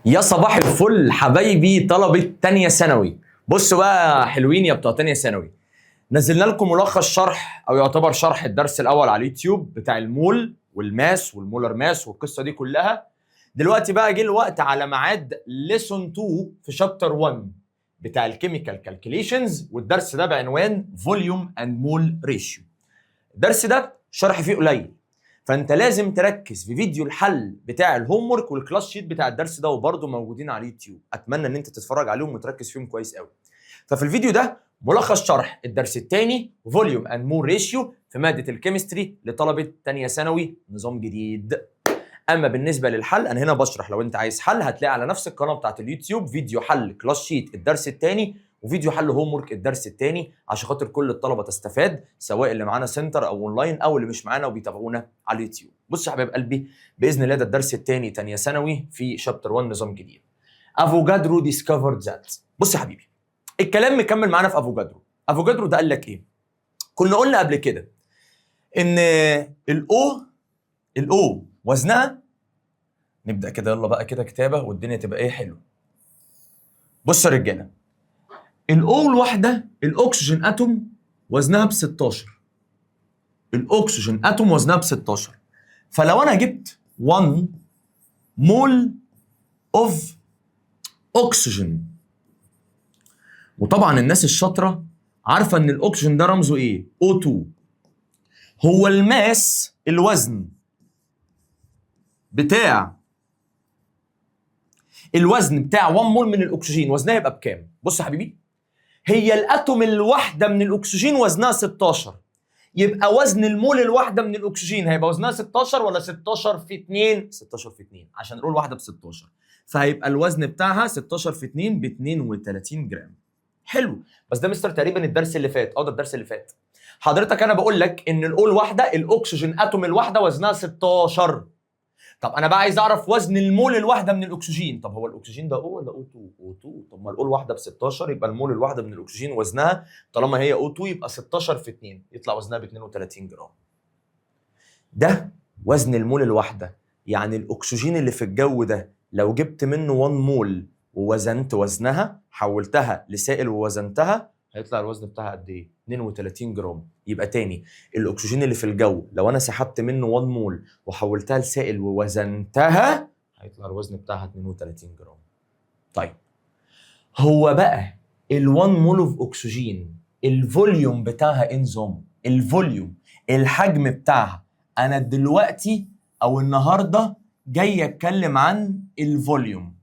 يا صباح الفل حبايبي طلبة تانية ثانوي. بصوا بقى حلوين يا بتوع تانية ثانوي، نزلنا لكم ملخص شرح او يعتبر شرح الدرس الاول على اليوتيوب بتاع المول والماس والمولر ماس والقصه دي كلها. دلوقتي بقى جه الوقت على ميعاد ليسون 2 في شابتر 1 بتاع الكيميكال كالكوليشنز، والدرس ده بعنوان فوليوم اند مول ريشيو. الدرس ده شرح فيه قليل، فانت لازم تركز في فيديو الحل بتاع الهوم ورك والكلاس شيت بتاع الدرس ده، وبرضه موجودين على اليوتيوب. اتمنى ان انت تتفرج عليهم وتركز فيهم كويس قوي. ففي الفيديو ده ملخص شرح الدرس الثاني فوليوم اند مول ريشيو في ماده الكيمستري لطلبه ثانيه ثانوي نظام جديد. اما بالنسبه للحل انا هنا بشرح، لو انت عايز حل هتلاقي على نفس القناه بتاعت اليوتيوب فيديو حل كلاس شيت الدرس الثاني وفيديو حل هوم ورك الدرس الثاني، عشان خاطر كل الطلبه تستفاد، سواء اللي معانا سنتر او اونلاين او اللي مش معانا وبيتابعونا على اليوتيوب. بص يا حبايب قلبي، باذن الله ده الدرس الثاني ثانيه ثانوي في شابتر 1 نظام جديد. افوجادرو ديسكفرد ذات. بص يا حبيبي، الكلام مكمل معانا في افوجادرو. افوجادرو ده قال لك ايه؟ كنا قلنا قبل كده ان الاو وزنها، نبدا كده يلا بقى كده كتابه والدنيا تبقى ايه حلو. بص يا رجاله، الاو الواحده الاكسجين اتوم وزنها ب 16. الاكسجين اتوم وزنها ب 16. فلو انا جبت 1 مول اوف اكسجين، وطبعا الناس الشاطره عارفه ان الاكسجين ده رمزه ايه؟ O2. هو الماس الوزن بتاع 1 مول من الاكسجين وزنها يبقى بكام؟ بص يا حبيبي، هي الاتوم الواحده من الاكسجين وزنها 16، يبقى وزن المول الواحده من الاكسجين هيبقى وزنها 16 ولا 16 في 2؟ 16 في 2 عشان نقول واحده ب 16، فهيبقى الوزن بتاعها 16 في 2 ب 32 جرام. حلو، بس ده مستر تقريبا الدرس اللي فات. ده الدرس اللي فات. حضرتك انا بقول لك ان الاول واحده الاكسجين اتوم الواحده وزنها 16. طب انا بقى عايز اعرف وزن المول الواحده من الاكسجين. طب هو الاكسجين ده او ولا O2؟ O2. طب ما الاول واحده ب 16 يبقى المول الواحده من الاكسجين وزنها طالما هي O2 يبقى 16 في 2 يطلع وزنها ب 32 جرام. ده وزن المول الواحده، يعني الاكسجين اللي في الجو ده لو جبت منه 1 مول ووزنت وزنها، حولتها لسائل ووزنتها، هيطلع الوزن بتاعها قد ايه؟ 32 جرام. يبقى تاني، الاكسجين اللي في الجو لو انا سحبت منه 1 مول وحولتها لسائل ووزنتها، هيطلع الوزن بتاعها 32 جرام. طيب، هو بقى ال1 مول اوف اكسجين الفوليوم بتاعها ايه نظام؟ الفوليوم الحجم بتاعها. انا دلوقتي او النهارده جاي اتكلم عن الفوليوم.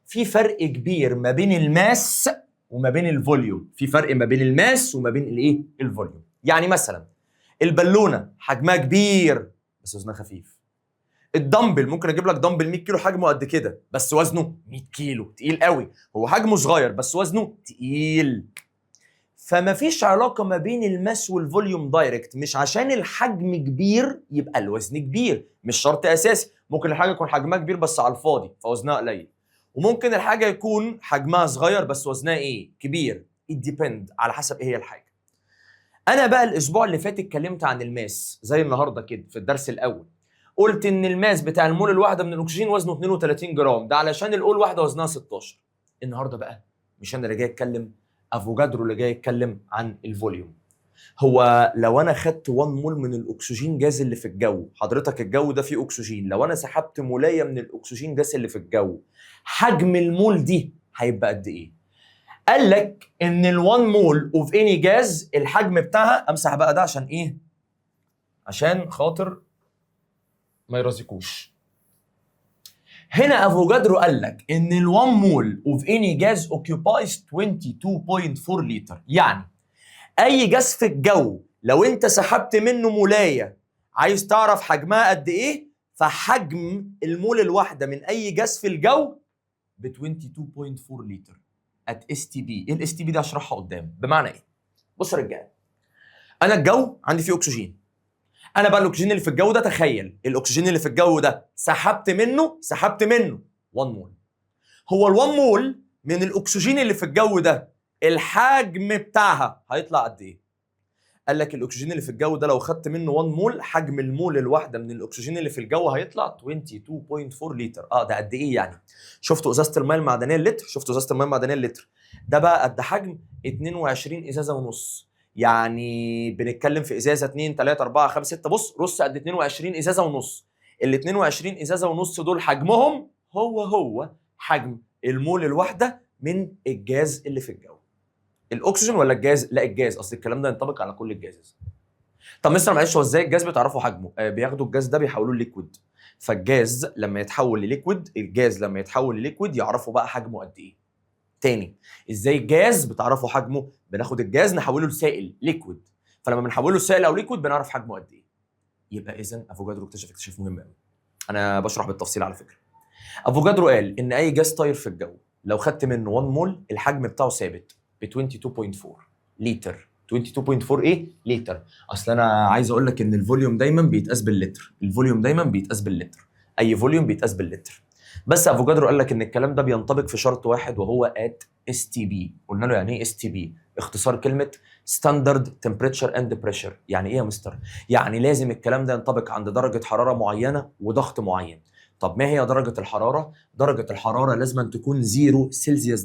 في فرق كبير ما بين الماس وما بين الفوليوم، في فرق ما بين الماس وما بين الايه؟ الفوليوم. يعني مثلا البالونه حجمها كبير بس وزنها خفيف. الدمبل ممكن اجيب لك دمبل 100 كيلو حجمه قد كده بس وزنه 100 كيلو، تقيل قوي. هو حجمه صغير بس وزنه تقيل. فما فيش علاقه ما بين الماس والفوليوم دايركت. مش عشان الحجم كبير يبقى الوزن كبير، مش شرط اساسي. ممكن الحاجه يكون حجمها كبير بس على الفاضي فوزنها قليل، وممكن الحاجه يكون حجمها صغير بس وزنها ايه؟ كبير. it depend على حسب ايه هي الحاجه. انا بقى الاسبوع اللي فات اتكلمت عن الماس زي النهارده كده في الدرس الاول. قلت ان الماس بتاع المول الواحده من الاكسجين وزنه 32 جرام، ده علشان الاول واحده وزنها 16. النهارده بقى مش انا اللي جاي اتكلم، افوجادرو اللي جاي يتكلم عن الفوليوم. هو لو انا خدت 1 مول من الاكسجين جاز اللي في الجو، حضرتك الجو ده فيه اكسجين، لو انا سحبت مولايه من الاكسجين جاز اللي في الجو، حجم المول دي هيبقى قد ايه؟ قال لك ان ال1 مول اوف اني جاز الحجم بتاعها، امسح بقى ده عشان ايه؟ عشان خاطر ما يرازيكوش. هنا افوجادرو قال لك ان ال1 مول اوف اني جاز اوكيوبايز 22.4 لتر. يعني اي جاز في الجو لو انت سحبت منه مولايه عايز تعرف حجمها قد ايه، فحجم المول الواحده من اي جاز في الجو ب 22.4 لتر ات اس تي بي. ايه الاس تي بي دي؟ هشرحها قدام. بمعنى ايه؟ بص يا رجاله، انا الجو عندي فيه اكسجين. انا بقى الاكسجين اللي في الجو ده، تخيل الاكسجين اللي في الجو ده سحبت منه 1 مول. هو ال1 مول من الاكسجين اللي في الجو ده الحجم بتاعها هيطلع قد ايه؟ قال لك الاكسجين اللي في الجو ده لو خدت منه 1 مول، حجم المول الواحده من الاكسجين اللي في الجو هيطلع 22.4 لتر. ده قد ايه يعني؟ شفتوا ازازه الماء المعدنيه اللتر؟ شفتوا ازازه الماء المعدنيه اللتر؟ ده بقى قد حجم 22 ازازه ونص. يعني بنتكلم في ازازه 2 3 4 5 6، بص رص قد 22 ازازه ونص. ال 22 ازازه ونص دول حجمهم هو حجم المول الواحده من الجاز اللي في الجو. الاكسجين ولا الجاز؟ لا الجاز، اصل الكلام ده ينطبق على كل الجازز. طب مستر معلش، هو ازاي الجاز بتعرفوا حجمه؟ بياخدوا الجاز ده بيحولوه لليكويد. فالجاز لما يتحول لليكويد، يعرفوا بقى حجمه قد ايه. تاني، ازاي الجاز بتعرفوا حجمه؟ بناخد الجاز نحوله لسائل ليكويد، فلما بنحوله لسائل او ليكويد بنعرف حجمه قد ايه. يبقى اذا افوكادرو اكتشف اكتشاف مهم قوي. انا بشرح بالتفصيل على فكره. افوكادرو قال ان اي جاز طاير في الجو لو خدت منه 1 مول الحجم بتاعه ثابت ب 22.4 لتر. 22.4 ايه؟ لتر. اصل انا عايز اقول لك ان الفوليوم دايما بيتقاس باللتر، اي فوليوم بيتقاس باللتر. بس افوكادرو قال لك ان الكلام ده بينطبق في شرط واحد وهو ات اس تي بي. قلنا له يعني ايه اس تي بي؟ اختصار كلمه ستاندرد تمبريتشر اند بريشر. يعني ايه يا مستر؟ يعني لازم الكلام ده ينطبق عند درجه حراره معينه وضغط معين. طب ما هي درجه الحراره؟ درجه الحراره لازم تكون 0 سلسيوس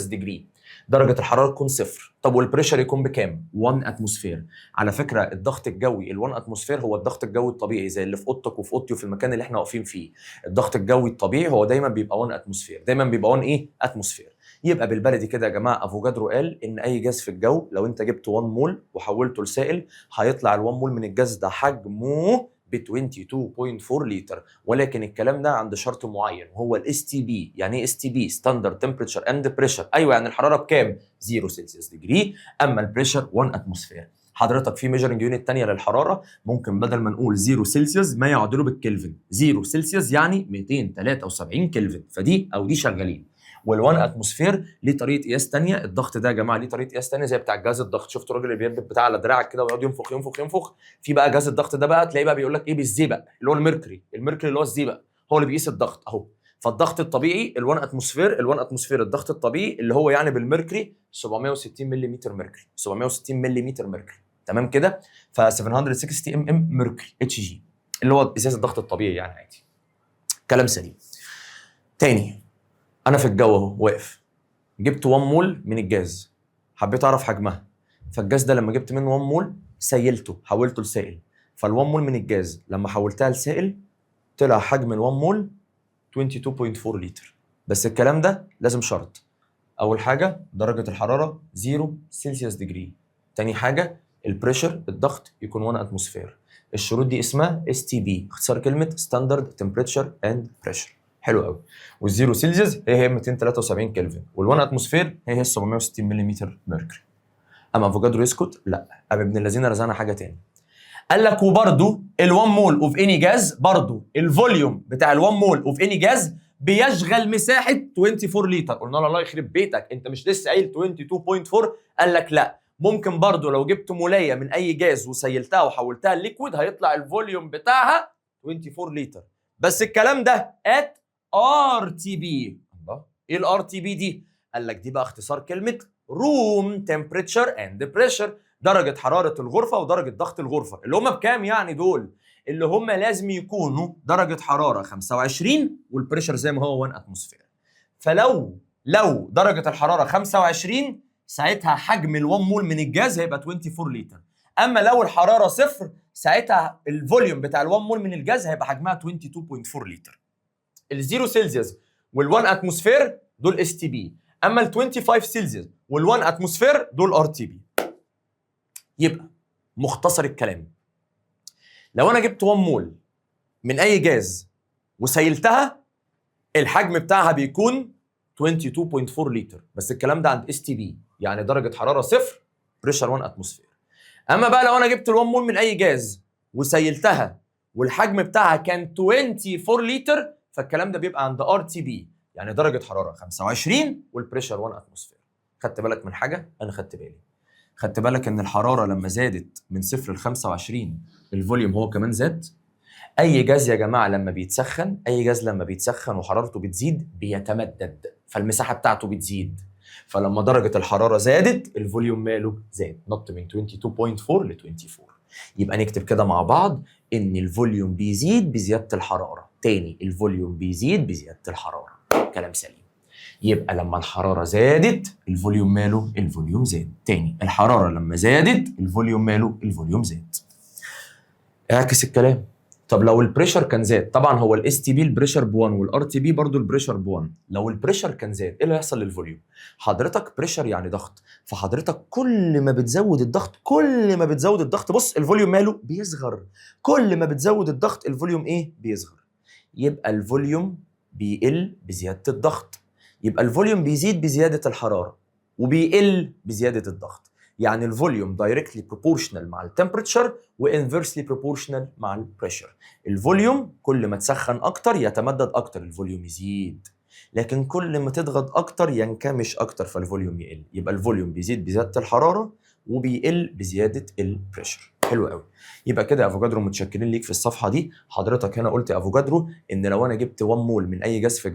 ديجري. درجه الحراره تكون صفر. طب والبريشر يكون بكام؟ 1 اتموسفير. على فكره الضغط الجوي ال1 اتموسفير هو الضغط الجوي الطبيعي، زي اللي في اوضتك وفي اوضتي وفي المكان اللي احنا واقفين فيه. الضغط الجوي الطبيعي هو دايما بيبقى 1 اتموسفير، اتموسفير. يبقى بالبلدي كده يا جماعه، افوكادرو قال ان اي جاز في الجو لو انت جبت 1 مول وحولته لسائل هيطلع ال1 مول من الجاز ده حجمه ب 22.4 لتر. ولكن الكلام ده عند شرط معين وهو الاس تي بي. يعني ايه اس تي بي؟ ستاندرد تمبريتشر اند بريشر. ايوه يعني الحراره بكام؟ 0 سلسيوس ديجري، اما البريشر 1 اتموسفير. حضرتك في ميجرنج يونت ثانيه للحراره، ممكن بدل ما نقول 0 سلسيوس ما يعادله بالكلفن. 0 سلسيوس يعني 273 كلفن، فدي او دي شغالين. وال1 اتموسفير ليه طريقه قياس ثانيه. الضغط ده يا جماعه ليه طريقه قياس ثانيه زي بتاع جهاز الضغط. شفتوا الراجل اللي بيربط بتاع على دراعك كده ويقعد ينفخ ينفخ ينفخ؟ في بقى جهاز الضغط ده بقى تلاقيه بقى بيقول لك ايه؟ بالزئبق، اللي هو الميركوري اللي هو الزئبق، هو اللي بيقيس الضغط اهو. فالضغط الطبيعي ال1 اتموسفير الضغط الطبيعي اللي هو يعني بالميركوري 760 ملم ميركوري. تمام كده؟ ف 760 ميركوري اتش جي اللي هو ازاز الضغط الطبيعي يعني عادي. كلام سليم. تاني، انا في الجو اهو واقف، جبت 1 مول من الجاز، حبيت اعرف حجمها. فالجاز ده لما جبت منه 1 مول سيلته، حولته لسائل. فال1 مول من الجاز لما حولتها لسائل طلع حجم ال1 مول 22.4 لتر. بس الكلام ده لازم شرط. اول حاجه درجه الحراره 0 سلسيوس ديجري. تاني حاجه البريشر الضغط يكون 1 اتموسفير. الشروط دي اسمها اس تي بي، اختصار كلمه ستاندرد تمبريتشر اند بريشر. حلو قوي. والزيرو سيلسيوس هي 273 كلفن، وال1 اتموسفير هي 760 ملم ميركوري. اما افوكادرو يسكت؟ لا، ابن ابن الذين رزقنا حاجه تاني. قال لك وبرده ال1 مول اوف اني جاز، برده الفوليوم بتاع ال1 مول اوف اني جاز بيشغل مساحه 24 لتر. قلنا له الله يخرب بيتك، انت مش لسه قايل 22.4؟ قال لك لا، ممكن برده لو جبت مولايه من اي جاز وسيلتها وحولتها لليكويد هيطلع الفوليوم بتاعها 24 لتر. بس الكلام ده ات ار تي بي. الله، ايه الار تي بي دي؟ قال لك دي بقى اختصار كلمه روم تمبريتشر اند بريشر، درجه حراره الغرفه ودرجه ضغط الغرفه. اللي هم بكام يعني دول؟ اللي هم لازم يكونوا درجه حراره 25 والبريشر زي ما هو 1 اتموسفير. فلو درجه الحراره 25 ساعتها حجم ال1 مول من الجاز هيبقى 24 لتر. اما لو الحراره صفر ساعتها الفوليوم بتاع ال1 مول من الجاز هيبقى حجمها 22.4 لتر. الزيرو سيلسيوس وال1 اتموسفير دول اس تي بي، اما ال 25 سيلسيوس وال1 اتموسفير دول ار تي بي. يبقى مختصر الكلام، لو انا جبت 1 مول من اي جاز وسيلتها الحجم بتاعها بيكون 22.4 لتر. بس الكلام ده عند اس تي بي، يعني درجه حراره صفر بريشر 1 اتموسفير. اما بقى لو انا جبت ال1 مول من اي جاز وسيلتها والحجم بتاعها كان 24 لتر، فالكلام ده بيبقى عند ار تي بي، يعني درجه حراره 25 والبريشر 1 اتموسفير. خدت بالك من حاجه؟ انا خدت بالي. خدت بالك ان الحراره لما زادت من 0 ل 25 الفوليوم هو كمان زاد. اي جاز يا جماعه لما بيتسخن، وحرارته بتزيد بيتمدد، فالمساحه بتاعته بتزيد. فلما درجه الحراره زادت الفوليوم ماله زاد، نط من 22.4 ل 24. يبقى نكتب كده مع بعض ان الفوليوم بيزيد بزياده الحراره. تاني، الفوليوم بيزيد بزياده الحراره. كلام سليم. يبقى لما الحراره زادت الفوليوم ماله؟ الفوليوم زاد. تاني، الحراره لما زادت الفوليوم ماله؟ الفوليوم زاد. اعكس الكلام. طب لو البريشر كان زاد، طبعا هو الاس تي بي البريشر ب1 والار تي بي برضه البريشر ب1. لو البريشر كان زاد ايه اللي هيحصل للفوليوم؟ حضرتك بريشر يعني ضغط، فحضرتك كل ما بتزود الضغط بص الفوليوم ماله؟ بيصغر. كل ما بتزود الضغط الفوليوم ايه؟ بيصغر. يبقى الفوليوم بيقل بزياده الضغط. يبقى الفوليوم بيزيد بزياده الحراره وبيقل بزياده الضغط. يعني الفوليوم دايركتلي بروبورشنال مع التمبريتشر وانفرسلي بروبورشنال مع البريشر. الفوليوم كل ما تسخن اكتر يتمدد اكتر الفوليوم يزيد، لكن كل ما تضغط اكتر ينكمش اكتر فالفوليوم يقل. يبقى الفوليوم بيزيد بزياده الحراره وبيقل بزياده البريشر. حلو قوي. يبقى كده يا افوجادرو متشكرين ليك في الصفحه دي. حضرتك هنا قلت يا افوجادرو ان لو انا جبت 1 مول من اي جاز في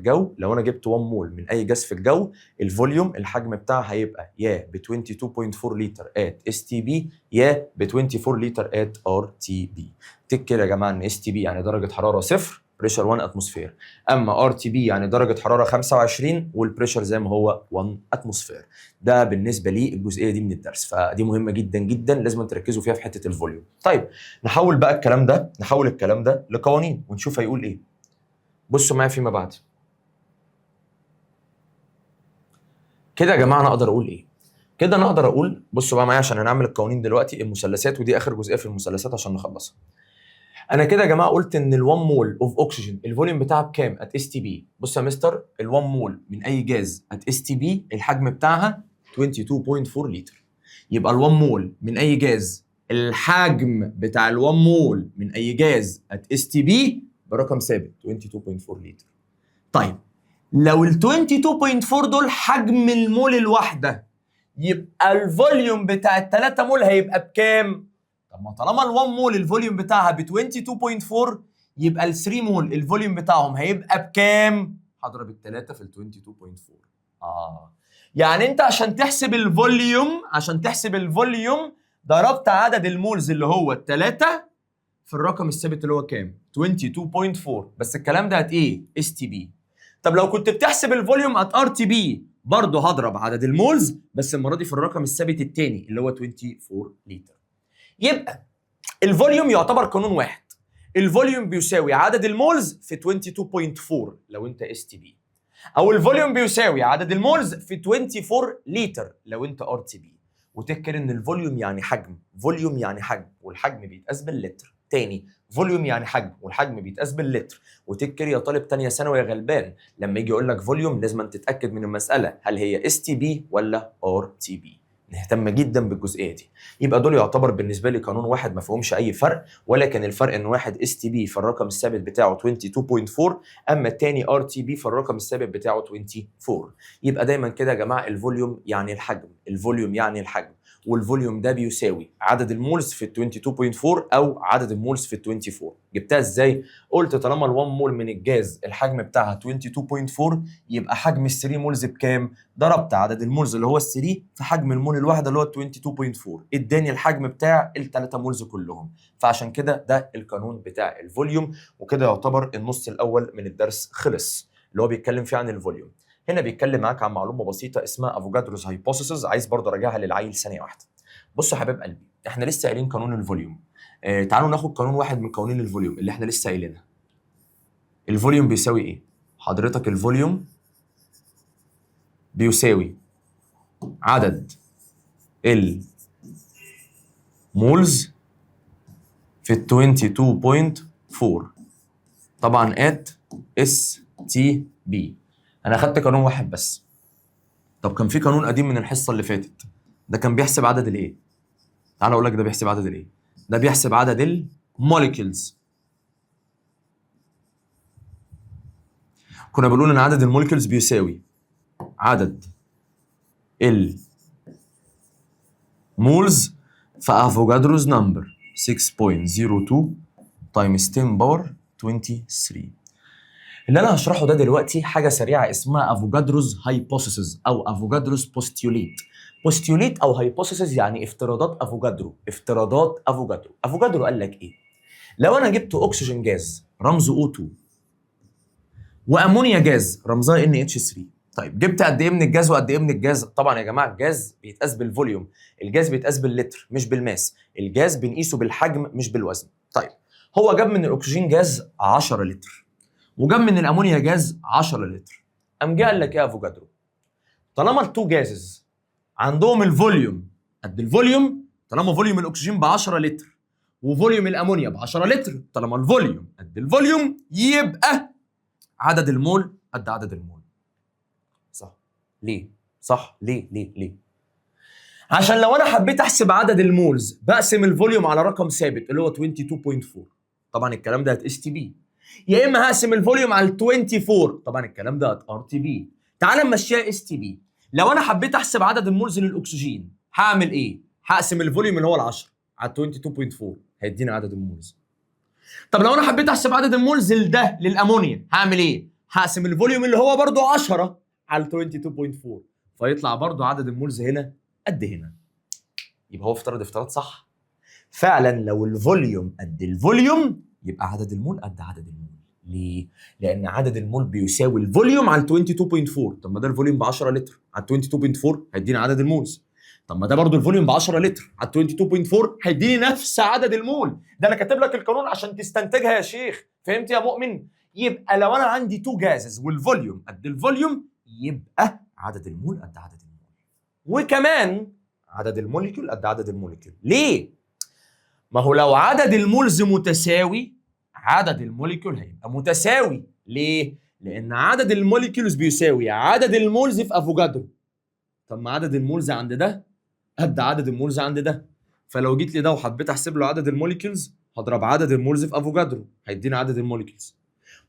الجو، الفوليوم الحجم بتاعها هيبقى يا ب 22.4 لتر ات اس تي بي يا ب 24 لتر ات ار تي بي. تذكر يا جماعه ان اس تي بي يعني درجه حراره صفر، بريشر 1 اتموسفير. اما ار تي بي يعني درجه حراره 25 والبريشر زي ما هو 1 اتموسفير. ده بالنسبه لي الجزئيه دي من الدرس، فدي مهمه جدا جدا لازم تركزوا فيها في حته الفوليوم. طيب نحول الكلام ده لقوانين ونشوف هيقول ايه. بصوا معايا فيما بعد. كده يا جماعه انا اقدر اقول ايه؟ كده انا اقدر اقول بصوا بقى معايا عشان هنعمل القوانين دلوقتي، المثلثات، ودي اخر جزئيه في المثلثات عشان نخلصها. انا كده يا جماعه قلت ان ال1 مول اوف اوكسجين الفوليوم بتاعها بكام؟ ات اس تي بي. بص يا مستر، ال1 مول من اي جاز ات اس تي بي الحجم بتاعها 22.4 لتر. يبقى ال1 مول من اي جاز، الحجم بتاع ال1 مول من اي جاز ات اس تي بي برقم ثابت 22.4 لتر. طيب لو ال 22.4 دول حجم المول الواحده، يبقى الفوليوم بتاع ال 3 مول هيبقى بكام؟ طب ما طالما ال1 مول الفوليوم بتاعها ب 22.4 يبقى ال 3 مول الفوليوم بتاعهم هيبقى بكام؟ هضرب الثلاثه في ال 22.4. يعني انت عشان تحسب الفوليوم ضربت عدد المولز اللي هو الثلاثه في الرقم الثابت اللي هو كام؟ 22.4. بس الكلام ده ايه؟ اس تي بي. طب لو كنت بتحسب الفوليوم ات ار تي بي برضه هضرب عدد المولز بس المره دي في الرقم الثابت الثاني اللي هو 24 لتر. يبقى الفوليوم يعتبر قانون واحد. الفوليوم بيساوي عدد المولز في 22.4 لو انت اس تي بي، او الفوليوم بيساوي عدد المولز في 24 لتر لو انت ار تي بي. وتذكر ان الفوليوم يعني حجم، والحجم بيتقاس باللتر. تاني، فوليوم يعني حجم والحجم بيتقاس باللتر. وتذكر يا طالب تانية ثانوي يا غلبان، لما يجي يقول لك فوليوم لازم تتاكد من المساله هل هي اس تي بي ولا ار تي بي. نهتم جدا بالجزئيه دي. يبقى دول يعتبر بالنسبه لي قانون واحد ما فيهمش اي فرق، ولكن الفرق ان واحد اس تي بي فالرقم الثابت بتاعه 22.4، اما الثاني ار تي بي فالرقم الثابت بتاعه 24. يبقى دايما كده يا جماعه الفوليوم يعني الحجم، والفوليوم ده بيساوي عدد المولز في ال 22.4 او عدد المولز في ال 24. جبتها ازاي؟ قلت طالما ال1 مول من الجاز الحجم بتاعها 22.4 يبقى حجم ال3 مولز بكام؟ ضربت عدد المولز اللي هو ال3 في حجم المول الواحده اللي هو 22.4 اداني الحجم بتاع ال3 مولز كلهم. فعشان كده ده القانون بتاع الفوليوم. وكده يعتبر النص الاول من الدرس خلص اللي هو بيتكلم فيه عن الفوليوم. هنا بيتكلم معاك عن معلومه بسيطه اسمها افوجادروز هايبوثيسيس، عايز برضه اراجعها للعيل ثانيه واحده. بصوا يا حبايب قلبي، احنا لسه قايلين قانون الفوليوم. تعالوا ناخد قانون واحد من قوانين الفوليوم اللي احنا لسه قايلينها. الفوليوم بيساوي ايه؟ حضرتك الفوليوم بيساوي عدد المولز في 22.4 طبعا ات اس تي بي. انا اخدت قانون واحد بس. طب كان في قانون قديم من الحصه اللي فاتت، ده كان بيحسب عدد الايه؟ تعال اقول لك ده بيحسب عدد الايه؟ ده بيحسب عدد الموليكيولز. كنا بنقول ان عدد الموليكيولز بيساوي عدد المولز في افوجادروز نمبر 6.02 تايمز 10 باور 23. اللي انا هشرحه ده دلوقتي حاجه سريعه اسمها افوجادروز هايبوثيسيس او افوجادروز بوستيوليت. بوستيوليت او هايبوثيسيس يعني افتراضات افوجادرو. افتراضات افوجادرو. افوجادرو قال لك ايه؟ لو انا جبت اكسجين جاز رمزه O2 وامونيا جاز رمزها NH3، طيب جبت قد ايه من الجاز وقد ايه من الجاز؟ طبعا يا جماعه الجاز بيتقاس بالفوليوم، الجاز بيتقاس باللتر مش بالماس، الجاز بنقيسه بالحجم مش بالوزن. طيب هو جاب من الاكسجين جاز 10 لتر وجاب من الامونيا جاز 10 لتر، قام جه قال لك ايه يا افوجادرو؟ طالما التو جازز عندهم الفوليوم قد الفوليوم، طالما فوليوم الاكسجين ب 10 لتر وفوليوم الامونيا ب 10 لتر، طالما الفوليوم قد الفوليوم يبقى عدد المول قد عدد المول. صح. ليه؟ صح. ليه؟ عشان لو انا حبيت احسب عدد المولز بقسم الفوليوم على رقم ثابت اللي هو 22.4، طبعا الكلام ده هتقيس تي بي، يا اما هقسم الفوليوم على 24، طبعا الكلام ده هتار تي بي. تعال نمشيها اس تي بي. لو انا حبيت احسب عدد المولز للاكسجين هعمل ايه؟ هقسم الفوليوم اللي هو ال 10 على 22.4 هيديني عدد المولز. طب لو انا حبيت احسب عدد المولز ده للامونيا هعمل ايه؟ هقسم الفوليوم اللي هو برضو 10 على 22.4 فيطلع برضو عدد المولز هنا قد هنا. يبقى هو افتراض صح. فعلا لو الفوليوم قد الفوليوم يبقى عدد المول قد عدد المول. ليه؟ لان عدد المول بيساوي الفوليوم على 22.4. طب ما ده الفوليوم ب 10 لتر على 22.4 هيدينا عدد المولز. طب ما ده برضو الفوليوم ب 10 لتر على 22.4 هيديني نفس عدد المول. ده انا كاتب لك القانون عشان تستنتجها يا شيخ. فهمت يا مؤمن؟ يبقى لو انا عندي تو جازز والفوليوم قد الفوليوم يبقى عدد المول قد عدد المول. وكمان عدد الموليكيول قد عدد الموليكيول. ليه؟ ما هو لو عدد المولز متساوي عدد الموليكيول هيبقى متساوي. ليه؟ لأن عدد الموليكيولز بيساوي عدد المولز في افوجادرو. طب ما عدد المولز عند ده قد عدد المولز عند ده، فلو جيت لي ده وحبيت احسب له عدد الموليكيولز هضرب عدد المولز في افوجادرو هيديني عدد الموليكيولز.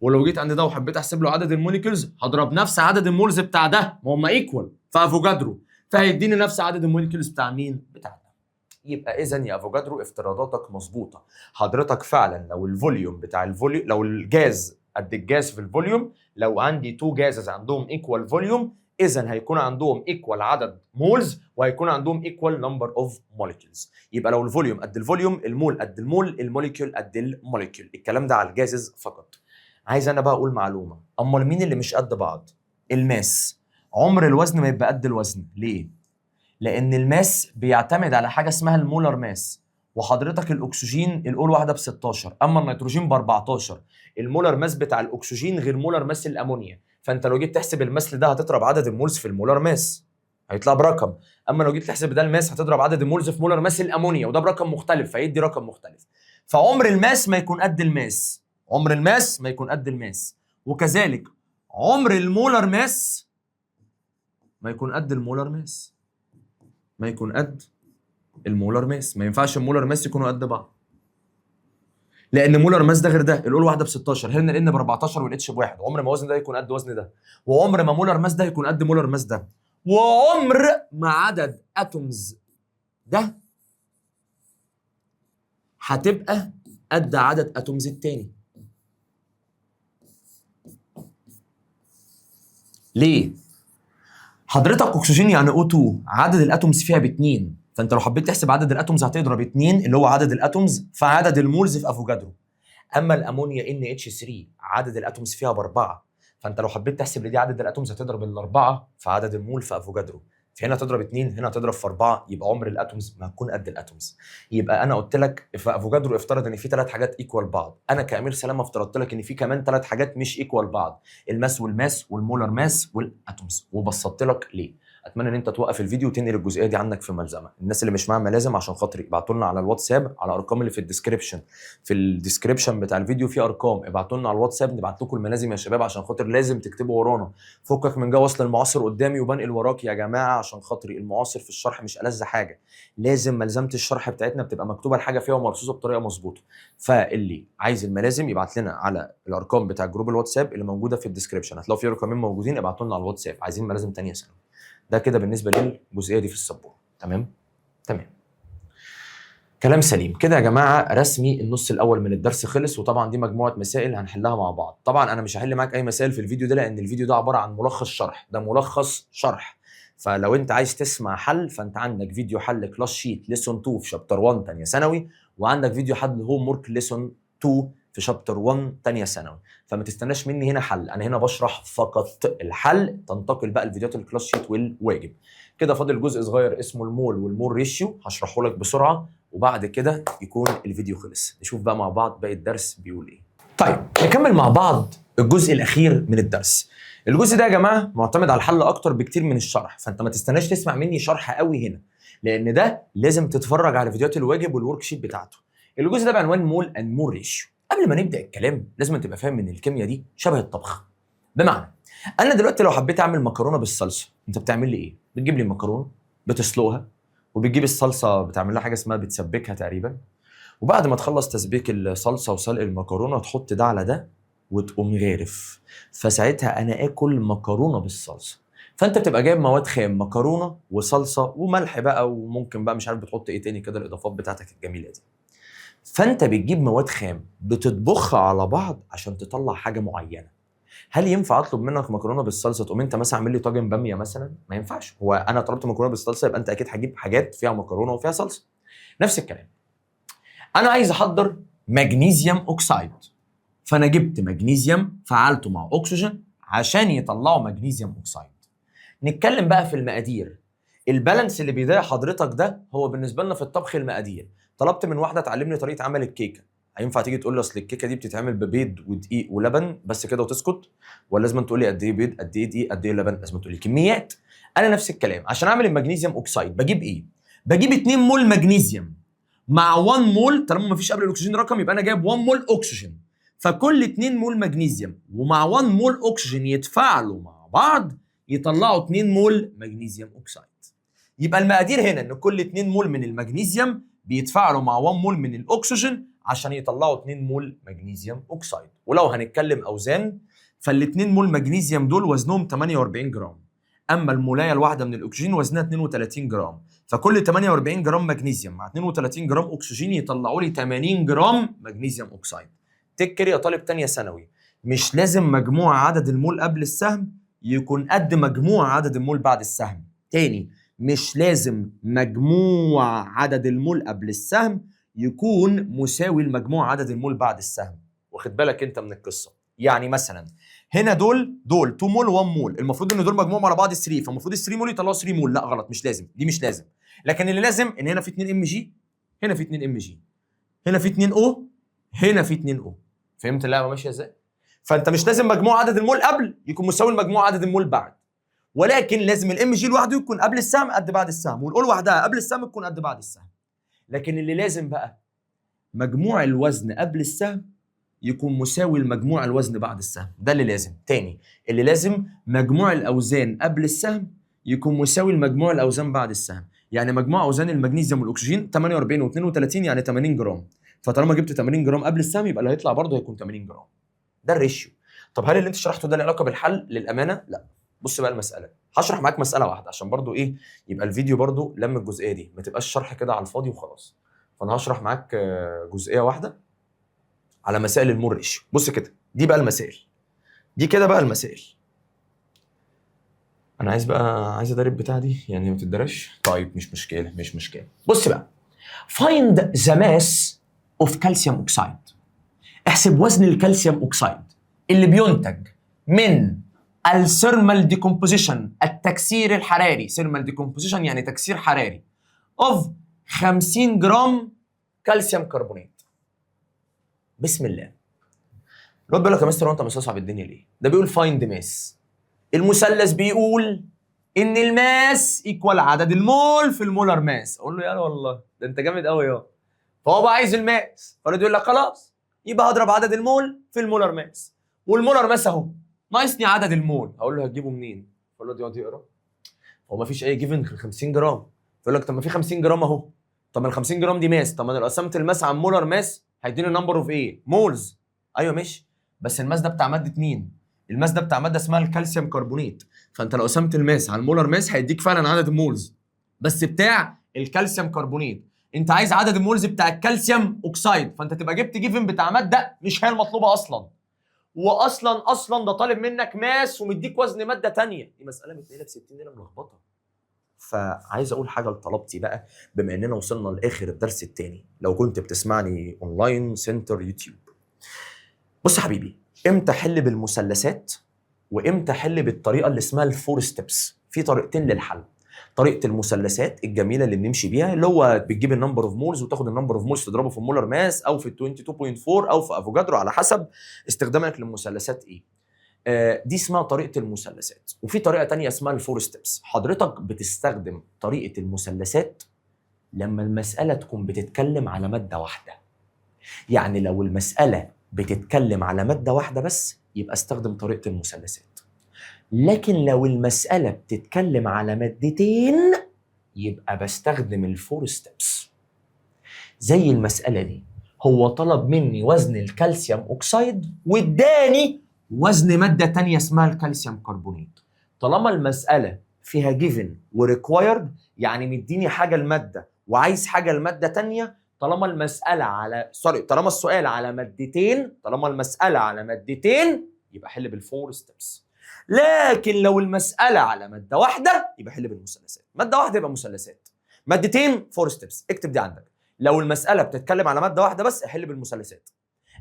ولو جيت عند ده وحبيت احسب له عدد الموليكيولز هضرب نفس عدد المولز بتاع ده، ما هم ايكوال في افوجادرو، فهيديني نفس عدد الموليكيولز بتاع مين؟ بتاع ده. يبقى اذا يا افوجادرو افتراضاتك مظبوطه. حضرتك فعلا لو الفوليوم بتاع الفوليوم، لو الجاز قد الجاز في الفوليوم، لو عندي تو جازز عندهم ايكوال فوليوم اذا هيكون عندهم ايكوال عدد مولز وهيكون عندهم ايكوال نمبر اوف موليكيولز. يبقى لو الفوليوم قد الفوليوم المول قد المول الموليكيول قد الموليكيول. الكلام ده على الجازز فقط. عايز انا بقى اقول معلومه، امال مين اللي مش قد بعض؟ الماس. عمر الوزن ما يبقى قد الوزن. ليه؟ لان الماس بيعتمد على حاجه اسمها المولر ماس، وحضرتك الاكسجين الاول واحده ب 16 اما النيتروجين ب 14. المولر ماس بتاع الاكسجين غير مولر ماس الامونيا، فانت لو جيت تحسب الماس ده هتضرب عدد المولز في المولر ماس هيطلع برقم، اما لو جيت تحسب ده الماس هتضرب عدد المولز في مولر ماس الامونيا وده برقم مختلف فيدي رقم مختلف. فعمر الماس ما يكون قد الماس، عمر الماس ما يكون قد الماس، وكذلك عمر المولر ماس ما يكون قد المولر ماس، ما يكون قد المولر ماس. ما ينفعش المولر ماس يكونوا قد بعض، لان مولر ماس ده غير ده. الاول واحده ب 16 هنا الان ب 14 والاتش ب1. عمر ما وزن ده يكون قد وزن ده، وعمر ما مولر ماس ده يكون قد مولر ماس ده، وعمر ما عدد اتومز ده هتبقى قد عدد اتومز التاني. ليه؟ حضرتك اكسجين يعني O2 عدد الاتومز فيها ب2، فانت لو حبيت تحسب عدد الاتومز هتضرب 2 اللي هو عدد الاتومز في عدد المولز في افوجادرو. اما الامونيا NH3 عدد الاتومز فيها ب4، فانت لو حبيت تحسب لدي عدد الاتومز هتضرب الاربعه في عدد المول في افوجادرو. فهنا تضرب 2 هنا تضرب في 4 يبقى عمر الاتومز ما هتكون قد الاتومز. يبقى انا قلت لك في افوجادرو افترض ان في 3 حاجات ايكوال بعض، انا كامير سلامه افترضت لك ان في كمان 3 حاجات مش ايكوال بعض، الماس والماس والمولر ماس والاتومز، وبسطت لك ليه. اتمنى ان انت توقف الفيديو وتنقل الجزئيه دي عندك في ملزمه. الناس اللي مش معاها ملازم عشان خاطري ابعتوا لنا على الواتساب على الارقام اللي في الديسكربشن. في الديسكربشن بتاع الفيديو في ارقام، ابعتوا لنا على الواتساب نبعت لكم الملازم يا شباب عشان خاطر لازم تكتبوا ورانا. فكك من جو اصل المعاصر قدامي وبنقل وراك يا جماعه، عشان خاطري المعاصر في الشرح مش ألذ حاجه. لازم ملزمه الشرح بتاعتنا بتبقى مكتوبه الحاجه فيها ومرصوصه بطريقه مظبوطه. فاللي عايز الملازم يبعت لنا على الارقام بتاع جروب الواتساب اللي موجوده في الديسكربشن، هتلاقوا في رقمين موجودين، ابعتوا لنا على الواتساب عايزين ملازم ثانيه سنه. ده كده بالنسبه للجزئيه دي في السبوره. تمام. كلام سليم كده يا جماعه. رسمي النص الاول من الدرس خلص، وطبعا دي مجموعه مسائل هنحلها مع بعض. طبعا انا مش هحل معاك اي مسائل في الفيديو ده، لان الفيديو ده عباره عن ملخص شرح، ده ملخص شرح. فلو انت عايز تسمع حل، فانت عندك فيديو حل كلاس شيت ليسون 2 في شابتر 1 ثانيه ثانوي، وعندك فيديو حل هوم ورك ليسون 2 في شابتر 1 ثانيه ثانوي. فما تستناش مني هنا حل، انا هنا بشرح فقط الحل، تنتقل بقى لفيديوهات الكلاس شيت والواجب. كده فاضل جزء صغير اسمه المول والمول ريشيو، هشرحه لك بسرعه وبعد كده يكون الفيديو خلص. نشوف بقى مع بعض باقي الدرس بيقول ايه. طيب نكمل مع بعض الجزء الاخير من الدرس. الجزء ده يا جماعه معتمد على الحل اكتر بكتير من الشرح، فانت ما تستناش تسمع مني شرح قوي هنا، لان ده لازم تتفرج على فيديوهات الواجب والورك شيت بتاعته. الجزء ده بعنوان مول اند مول ريشيو. قبل ما نبدا الكلام لازم تبقى فاهم ان الكيمياء دي شبه الطبخ. بمعنى انا دلوقتي لو حبيت اعمل مكرونه بالصلصه، انت بتعمل لي ايه؟ بتجيب لي مكرونه، بتسلقها، وبتجيب الصلصه بتعمل لها حاجه اسمها بتسبكها تقريبا، وبعد ما تخلص تسبيك الصلصه وسلق المكرونه تحط ده على ده وتقوم غارف، فساعتها انا اكل مكرونه بالصلصه. فانت بتبقى جايب مواد خام، مكرونه وصلصه وملح بقى، وممكن بقى مش عارف بتحط ايه تاني كده، الاضافات بتاعتك الجميله دي. فانت بتجيب مواد خام بتطبخها على بعض عشان تطلع حاجه معينه. هل ينفع اطلب منك مكرونه بالصلصه تقوم انت مثلا اعمل لي طاجن باميه مثلا؟ ما ينفعش. هو انا طلبت مكرونه بالصلصه يبقى انت اكيد هتجيب حاجات فيها مكرونه وفيها صلصه. نفس الكلام، انا عايز احضر مغنيسيوم اوكسايد، فانا جبت مغنيسيوم فعلته مع اكسجين عشان يطلعوا مغنيسيوم اوكسايد. نتكلم بقى في المقادير. البالانس اللي بيضايق حضرتك ده هو بالنسبه لنا في الطبخ المقادير. طلبت من واحده تعلمني طريقه عمل الكيكه، هينفع تيجي تقول لي اصل الكيكه دي بتتعمل ببيض ودقيق ولبن بس كده وتسكت؟ ولا لازم تقول لي قد ايه بيض، قد ايه دقيق، قد ايه لبن؟ لازم تقول لي كميات. انا نفس الكلام، عشان اعمل المغنيسيوم اوكسايد بجيب ايه؟ بجيب 2 مول مغنيسيوم مع 1 مول، طالما ما فيش قبل الاكسجين رقم يبقى انا جايب 1 مول اكسجين، فكل 2 مول مغنيسيوم ومع 1 مول اكسجين يتفاعلوا مع بعض يطلعوا 2 مول مغنيسيوم اوكسايد. يبقى المقادير هنا ان كل 2 مول من المغنيسيوم بيتفاعلوا مع 1 مول من الاكسجين عشان يطلعوا 2 مول مغنيسيوم اوكسايد. ولو هنتكلم اوزان، فال2 مول مغنيسيوم دول وزنهم 48 جرام، اما المولايه الواحده من الاكسجين وزنها 32 جرام، فكل 48 جرام مغنيسيوم مع 32 جرام اكسجين يطلعوا لي 80 جرام مغنيسيوم اوكسايد. تذكر يا طالب تانية ثانوي، مش لازم مجموع عدد المول قبل السهم يكون قد مجموع عدد المول بعد السهم. تاني، مش لازم مجموع عدد المول قبل السهم يكون مساوي لمجموع عدد المول بعد السهم. واخد بالك انت من القصه؟ يعني مثلا هنا دول 2 مول و1 مول، المفروض ان دول مجموعهم على بعض 3، فالمفروض ال3 مول يطلعوا 3 مول. لا غلط، مش لازم، دي مش لازم. لكن اللي لازم ان هنا في 2 ام جي، هنا في 2 ام جي، هنا في 2 او، هنا في 2 او. فهمت اللعبه ماشيه ازاي؟ فانت مش لازم مجموع عدد المول قبل يكون مساوي لمجموع عدد المول بعد، ولكن لازم الام جي لوحده يكون قبل السهم قد بعد السهم، والاو لوحدها قبل السهم تكون قد بعد السهم. لكن اللي لازم بقى مجموع الوزن قبل السهم يكون مساوي لمجموع الوزن بعد السهم، ده اللي لازم. تاني، اللي لازم مجموع الاوزان قبل السهم يكون مساوي لمجموع الاوزان بعد السهم. يعني مجموع اوزان المغنيسيوم والاكسجين 48 و32 يعني 80 جرام، فطالما جبت 80 جرام قبل السهم يبقى اللي هيطلع برضه هيكون 80 جرام. ده الريشيو. طب هل اللي انت شرحته ده له علاقه بالحل؟ للامانه لا. بص بقى المساله، هشرح معاك مساله واحده عشان برضو ايه يبقى الفيديو برضو لم الجزئيه دي، ما تبقاش شرح كده على الفاضي وخلاص. فانا هشرح معاك جزئيه واحده على مسائل المول ريشيو. بص كده، دي بقى المسائل، دي كده بقى المسائل. انا عايز ادرب بتاع دي يعني ما تدرش. طيب مش مشكله مش مشكله. بص بقى، find the mass of calcium oxide. احسب وزن الكالسيوم اوكسايد اللي بينتج من الثيرمال ديكومبوزيشن، التكسير الحراري. ثيرمال ديكومبوزيشن يعني تكسير حراري of 50 جرام كالسيوم كربونات. بسم الله. الواد بيقول لك يا مستر وانت مستصعب الدنيا ليه؟ ده بيقول فايند ماس. المثلث بيقول ان الماس ايكوال عدد المول في المولر ماس. اقول له يا والله ده انت جامد قوي يا. فهو بقى عايز الماس، فالواد يقول لك خلاص يبقى هضرب عدد المول في المولر ماس، والمولر ماس اهو ناقصني عدد المول. هقول له هتجيبه منين؟ فالواد يقعد يقرا، هو ما فيش اي جيفن 50 جرام. فيقول لك طب ما في 50 جرام اهو، طب ما ال 50 جرام دي ماس، طب ما انا لو قسمت الماس على مولر ماس هيديني نمبر اوف ايه؟ مولز. ايوه ماشي، بس الماس ده بتاع ماده مين؟ الماس ده بتاع ماده اسمها الكالسيوم كربونات، فانت لو قسمت الماس على المولر ماس هيديك فعلا عدد المولز بس بتاع الكالسيوم كربونات. انت عايز عدد المولز بتاع الكالسيوم اوكسايد، فانت تبقى جبت جيفن بتاع ماده مش هي المطلوبه اصلا، واصلا ده طالب منك ماس ومديك وزن ماده ثانيه. دي مساله متنقله ب 60 ليله ملخبطه. فعايز اقول حاجه لطلبتي بقى، بما اننا وصلنا لاخر الدرس الثاني، لو كنت بتسمعني اونلاين سنتر يوتيوب. بص يا حبيبي، امتى حل بالمثلثات وامتى حل بالطريقه اللي اسمها الفور ستيبس؟ في طريقتين للحل. طريقه المثلثات الجميله اللي بنمشي بيها، اللي هو بتجيب النمبر اوف مولز وتاخد النمبر اوف مولز تضربه في المولر ماس او في 22.4 او في افوجادرو على حسب استخدامك للمثلثات ايه. دي اسمها طريقه المثلثات. وفي طريقه تانية اسمها الفور ستيبس. حضرتك بتستخدم طريقه المثلثات لما المساله تكون بتتكلم على ماده واحده. يعني لو المساله بتتكلم على ماده واحده بس، يبقى استخدم طريقه المثلثات. لكن لو المسألة بتتكلم على مادتين، يبقى بستخدم الفور ستيبس. زي المسألة دي، هو طلب مني وزن الكالسيوم أوكسايد واداني وزن مادة تانية اسمها الكالسيوم كربونيت. طالما المسألة فيها جيفن وريكوايرد، يعني مديني حاجة المادة وعايز حاجة المادة تانية، طالما السؤال على مادتين، يبقى حل بالفور ستيبس. لكن لو المسألة على مادة واحدة، يبقى حل بالمثلثات. مادة واحدة يبقى مثلثات، مادتين فور ستيبس. اكتب دي عندك. لو المسألة بتتكلم على مادة واحدة بس، احل بالمثلثات.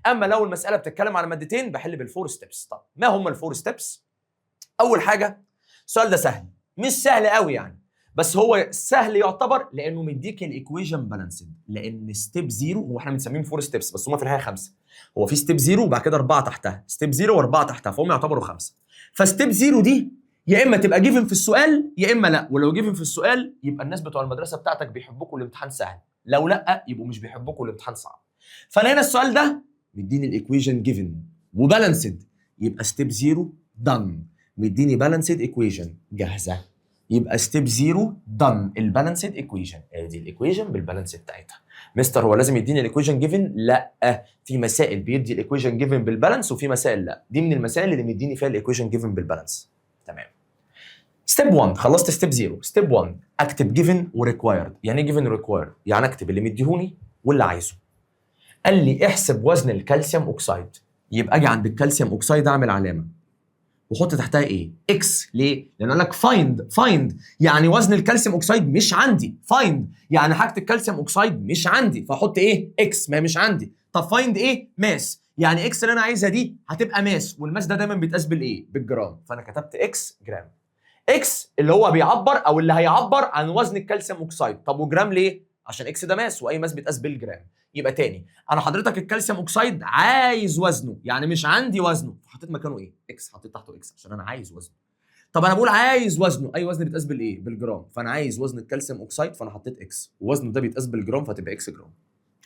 أما لو المسألة بتتكلم على مادتين، بحل بالفور ستيبس. طب ما هم الفور ستيبس؟ أول حاجة، السؤال ده سهل، مش سهل قوي يعني، بس هو سهل يعتبر لأنه مديك الإيكويشن بالانسد. لأن ستيب زيرو، هو احنا بنسميهم فور ستيبس بس هم في النهاية 5. هو في ستيب زيرو وبعد كده 4 تحتها، ستيب زيرو و4 تحتها، فهم يعتبروا 5. فستيب زيرو دي يا اما تبقى جيفن في السؤال يا اما لا، ولو جيفن في السؤال يبقى الناس بتوع المدرسه بتاعتك بيحبوكوا الامتحان سهل، لو لا يبقوا مش بيحبوكوا الامتحان صعب. فانا هنا السؤال ده مديني الايكويشن جيفن وبالانسد، يبقى ستيب زيرو دن. مديني بالانسد ايكويشن جاهزه، يبقى ستيب زيرو دن البالانسد ايكويشن. ادي الايكويشن بالبالانس بتاعتها. مستر هو لازم يديني الايكويشن جيفن؟ لا، في مسائل بيدي الايكويشن جيفن بالبالانس وفي مسائل لا. دي من المسائل اللي مديني فيها الايكويشن جيفن بالبالانس. تمام. ستيب 1 خلصت ستيب 0. ستيب 1 اكتب جيفن وريكوايرد. يعني ايه جيفن وريكوايرد؟ يعني اكتب اللي مديهوني واللي عايزه. قال لي احسب وزن الكالسيوم اوكسايد، يبقى اجي عند الكالسيوم اوكسايد اعمل علامه وحط تحتها ايه؟ اكس. ليه؟ لان قال لك فايند يعني وزن الكالسيوم اوكسايد مش عندي، فايند يعني حاجه الكالسيوم اوكسايد مش عندي، فاحط ايه؟ اكس، ما هي مش عندي. طب فايند ايه؟ ماس، يعني اكس اللي انا عايزها دي هتبقى ماس، والماس ده دايما بيتقاس بالايه؟ بالجرام، فانا كتبت اكس جرام. اكس اللي هو بيعبر او اللي هيعبر عن وزن الكالسيوم اوكسايد. طب وجرام ليه؟ عشان اكس ده ماس واي ماس بيتقاس بالجرام. يبقى تاني، انا حضرتك الكالسيوم اوكسايد عايز وزنه، يعني مش عندي وزنه، فحطيت مكانه ايه؟ اكس، حطيت تحته اكس عشان انا عايز وزنه. طب انا بقول عايز وزنه، اي وزن بيتقاس بالايه؟ بالجرام، فانا عايز وزن الكالسيوم اوكسايد فانا حطيت اكس، ووزنه ده بيتقاس بالجرام فتبقى اكس جرام.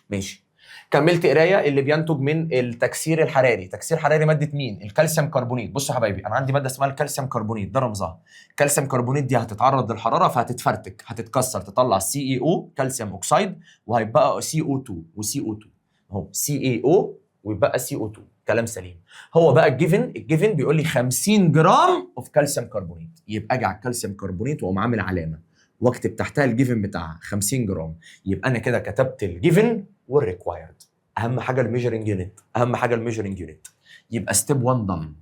ماشي. كملت قرايه. اللي بينتج من التكسير الحراري، تكسير حراري ماده مين؟ الكالسيوم كربونيت. بصوا يا حبايبي، انا عندي ماده اسمها الكالسيوم كربونيت، ده رمزها. الكالسيوم كربونيت دي هتتعرض للحراره فهتتفرتك، هتتكسر، تطلع سي اي او كالسيوم اوكسايد، وهيبقى سي او 2 وسي او 2 اهو، سي اي او ويبقى سي او 2. كلام سليم. هو بقى الجيفن بيقول لي 50 جرام اوف كالسيوم كربونيت، يبقى اجي على الكالسيوم كربونيت واقوم عامل علامه واكتب تحتها الجيفن بتاعها 50 جرام. يبقى انا كده كتبت الجيفن والريكوايرد. اهم حاجه الميجرنج يونت، يبقى ستيب 1 دن.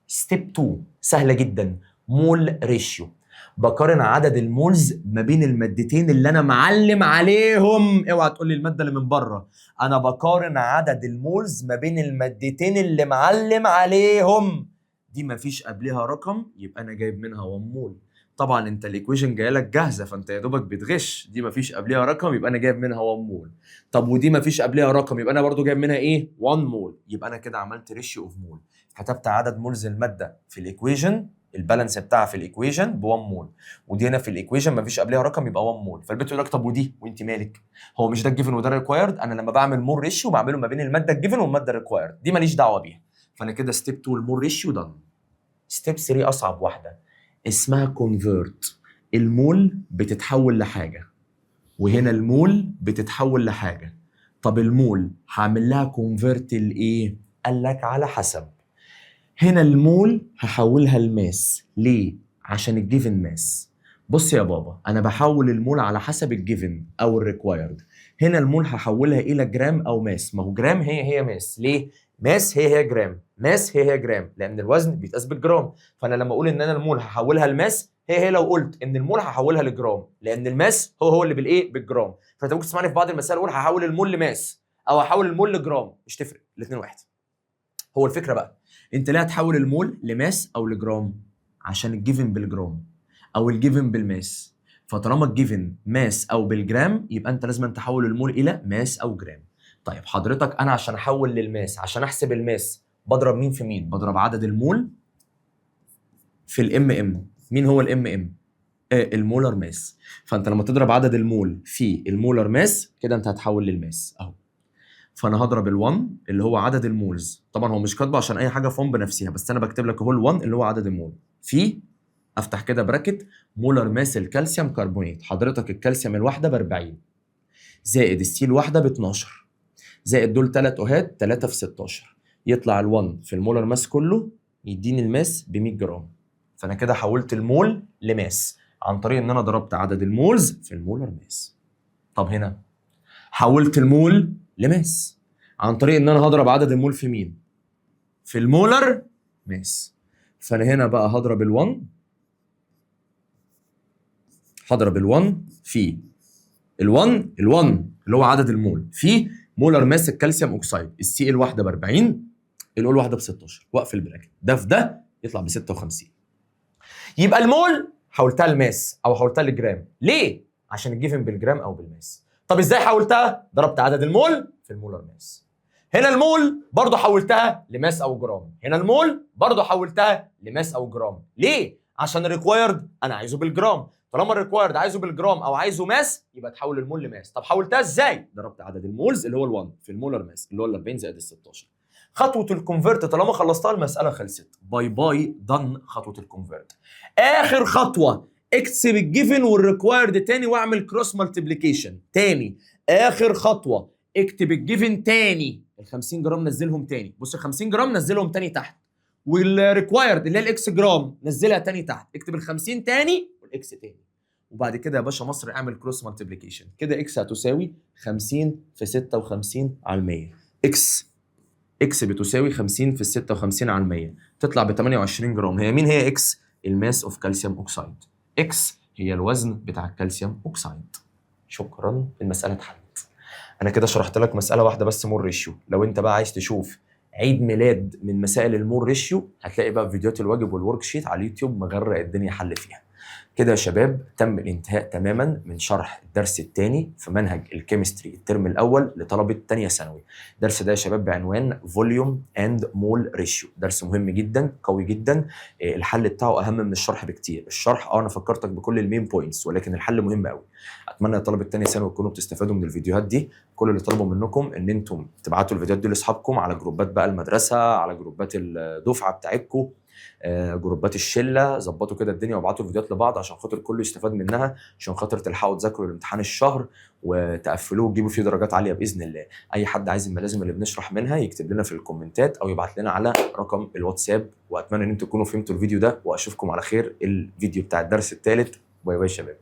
ستيب 2 سهله جدا، مول ريشيو. بقارن عدد المولز ما بين المادتين اللي انا معلم عليهم. اوعى تقول لي الماده اللي من بره، انا بقارن عدد المولز ما بين المادتين اللي معلم عليهم. دي ما فيش قبلها رقم، يبقى انا جايب منها 1 مول. طبعا انت الايكويشن جايه لك جاهزه فانت يا دوبك بتغش. دي ما فيش قبلها رقم يبقى انا جايب منها 1 مول. طب ودي ما فيش قبلها رقم يبقى انا برضو جايب منها ايه؟ 1 مول. يبقى انا كده عملت ريشيو اوف مول. كتبت عدد مولز الماده في الايكويشن، البالانس بتاعها في الايكويشن ب 1 مول، ودي هنا في الايكويشن ما فيش قبلها رقم يبقى 1 مول. فالبيت يقول لك طب ودي وانت مالك؟ هو مش ده الجيفن وده الريكوايرد؟ انا لما بعمل مول ريشيو بعمله ما بين الماده الجيفن والماده الريكوايرد، دي ماليش دعوه بيها. فانا كده ستيب 2 المول ريشيو دن. ستيب 3 اصعب واحده، اسمها كونفيرت. المول بتتحول لحاجه وهنا المول بتتحول لحاجه. طب المول هعمل لها كونفيرت لايه؟ قال لك على حسب. هنا المول هحولها لماس. ليه؟ عشان الجيفن ماس. بص يا بابا، انا بحول المول على حسب الجيفن او الريكوايرد. هنا المول هحولها الى جرام او ماس. ما هو جرام هي ماس. ليه؟ ماس هي جرام، ماس هي جرام، لان الوزن بيتقاس بالجرام. فانا لما اقول ان انا المول هحولها لماس، هي لو قلت ان المول هحولها لجرام، لان الماس هو اللي بالايه؟ بالجرام. فانت ممكن تسمعني في بعض المسائل اقول هحول المول لماس او هحول المول لجرام، مش تفرق، الاثنين واحد. هو الفكره بقى، انت ليه هتحول المول لماس او لجرام؟ عشان الجيفن بالجرام او الجيفن بالماس. فطالما الجيفن ماس او بالجرام يبقى انت لازم تحول المول الى ماس او جرام. طيب حضرتك انا عشان احول للماس، عشان احسب الماس بضرب مين في مين؟ بضرب عدد المول في الام ام. مين هو الام ام؟ المولر ماس. فانت لما تضرب عدد المول في المولر ماس كده انت هتحول للماس اهو. فانا هضرب ال1 اللي هو عدد المولز، طبعا هو مش كاتبه عشان اي حاجه فون بنفسها، بس انا بكتب لك اهو ال1 اللي هو عدد المول، في افتح كده براكت مولر ماس الكالسيوم كربونات. حضرتك الكالسيوم الواحده ب 40 زائد السي الواحده ب 12 زائد دول 3 اهات 3 في 16، يطلع ال1 في المولر ماس كله يديني الماس ب 100 جرام. فانا كده حولت المول لماس عن طريق ان انا ضربت عدد المولز في المولر ماس. طب هنا حولت المول لماس عن طريق ان انا هضرب عدد المول في مين؟ في المولر ماس. فانا هنا بقى هضرب ال1 في ال1 اللي هو عدد المول في مولر ماس الكالسيوم اوكسايد، السي الواحده ب 40 الاول واحده ب 16، واقفل البراكت ده في ده يطلع ب 56. يبقى المول حولتها لماس او حولتها لجرام. ليه؟ عشان الجيفن بالجرام او بالماس. طب ازاي حولتها؟ ضربت عدد المول في المولر ماس. هنا المول برضه حولتها لماس او جرام، هنا المول برضه حولتها لماس او جرام. ليه؟ عشان الريكوايرد انا عايزه بالجرام. طالما الريكوايرد عايزه بالجرام او عايزه ماس يبقى تحول المول لماس. طب حولتها ازاي؟ ضربت عدد المولز اللي هو ال1 في المولر ماس اللي هو ال 40 زائد ال 16. خطوه الكونفرت طالما خلصتها المساله خلصت. باي باي دن خطوه الكونفرت. اخر خطوه اكتب الجيفن والريكوايرد تاني واعمل كروس مالتيبليكيشن تاني. اخر خطوه اكتب الجيفن تاني، ال 50 جرام نزلهم تاني. بص ال 50 جرام نزلهم تاني تحت، والريكوايرد اللي هي الاكس جرام نزلها تاني تحت. اكتب ال 50 تاني والاكس تاني، وبعد كده يا باشا مصر اعمل كروس مالتيبليكيشن. كده اكس هتساوي 50 في 56 على 100. اكس بتساوي 50 في 56 على 100 تطلع ب 28 جرام. هي مين هي اكس؟ الماس اوف كالسيوم اوكسايد. اكس هي الوزن بتاع الكالسيوم اوكسايد. شكرا، المساله اتحلت. انا كده شرحت لك مساله واحده بس، مول ريشيو. لو انت بقى عايز تشوف عيد ميلاد من مسائل المول ريشيو هتلاقي بقى فيديوهات الواجب والورك شيت على اليوتيوب مغرق الدنيا حل فيها. كده يا شباب تم الانتهاء تماما من شرح الدرس الثاني في منهج الكيمستري الترم الاول لطلبه ثانيه ثانوي. الدرس ده يا شباب بعنوان فوليوم اند مول ريشيو، درس مهم جدا قوي جدا. الحل بتاعه اهم من الشرح بكتير. الشرح انا فكرتك بكل المين بوينتس، ولكن الحل مهم قوي. اتمنى يا طلبه ثانيه ثانوي تكونوا بتستفادوا من الفيديوهات دي. كل اللي طلبوا منكم ان انتم تبعتوا الفيديوهات دي لاصحابكم على جروبات بقى المدرسه، على جروبات الدفعه بتاعتكم، جروبات الشله. ظبطوا كده الدنيا وابعتوا الفيديوهات لبعض عشان خاطر كله يستفاد منها، عشان خاطر تلحقوا تذاكروا الامتحان الشهر وتقفلوه وتجيبوا فيه درجات عاليه باذن الله. اي حد عايز الملازم اللي بنشرح منها يكتب لنا في الكومنتات او يبعت لنا على رقم الواتساب. واتمنى ان انتم تكونوا فهمتوا الفيديو ده، واشوفكم على خير الفيديو بتاع الدرس الثالث. باي باي شباب.